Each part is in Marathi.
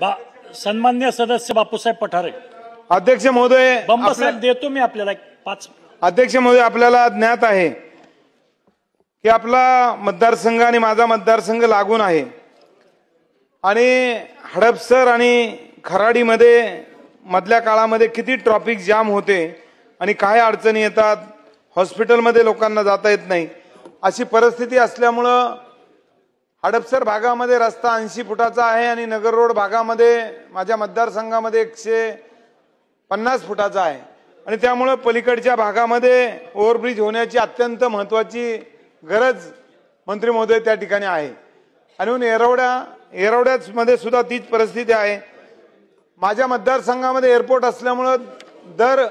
सन्मान्य सदस्य बापूसाहेब पठारे. अध्यक्ष महोदय, बंबासाहेब देतो मी आपल्याला 5. अध्यक्ष महोदय, आपल्याला ज्ञात आहे की आपला मतदारसंघ आणि माझा मतदारसंघ लागून आहे आणि हडपसर आणि खराडीमध्ये मधल्या काळामध्ये किती ट्रॅफिक जाम होते आणि काय अडचणी येतात, हॉस्पिटलमध्ये लोकांना जाता येत नाही, अशी परिस्थिती असल्यामुळं हडपसर भागामध्ये रस्ता 80 फुटाचा आहे आणि नगर रोड भागामध्ये माझ्या मतदारसंघामध्ये 150 फुटाचा आहे आणि त्यामुळे पलीकडच्या भागामध्ये ओव्हरब्रिज होण्याची अत्यंत महत्त्वाची गरज मंत्री महोदय त्या ठिकाणी आहे. आणि म्हणून येरवड्यामध्ये सुद्धा तीच परिस्थिती आहे. माझ्या मतदारसंघामध्ये एअरपोर्ट असल्यामुळं दर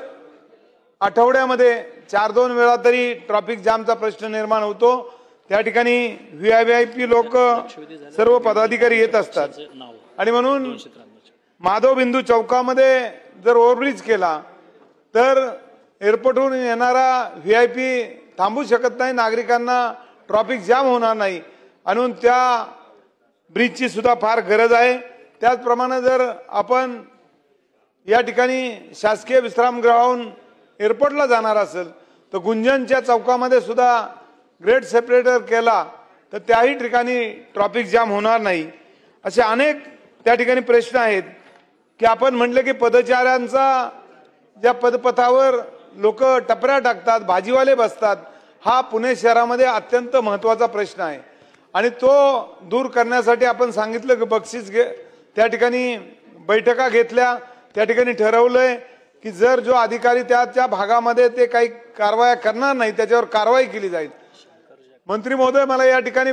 आठवड्यामध्ये 4-2 वेळा तरी ट्रॅफिक जामचा प्रश्न निर्माण होतो. त्या ठिकाणी व्हीआयपी लोक सर्व पदाधिकारी येत असतात आणि म्हणून माधव बिंदू चौकामध्ये जर ओव्हरब्रिज केला तर एअरपोर्टवरून येणारा व्हीआयपी थांबू शकत नाही, नागरिकांना ट्रॅफिक जाम होणार नाही आणि त्या ब्रिजची सुद्धा फार गरज आहे. त्याचप्रमाणे जर आपण या ठिकाणी शासकीय विश्रामगृहाहून एअरपोर्टला जाणार असेल तर गुंजनच्या चौकामध्ये सुद्धा ग्रेड सेपरेटर केला तर त्याही ठिकाणी ट्रॅफिक जाम होणार नाही. असे अनेक त्या ठिकाणी प्रश्न आहेत की आपण म्हटलं की पदचाऱ्यांचा ज्या पदपथावर लोक टपऱ्या टाकतात, भाजीवाले बसतात, हा पुणे शहरामध्ये अत्यंत महत्त्वाचा प्रश्न आहे आणि तो दूर करण्यासाठी आपण सांगितलं की बक्षीस त्या ठिकाणी बैठका घेतल्या. त्या ठिकाणी ठरवलंय की जर जो अधिकारी त्या भागामध्ये ते काही कारवाया करणार नाही त्याच्यावर कारवाई केली जाईल. मंत्री महोदय, मला या ठिकाणी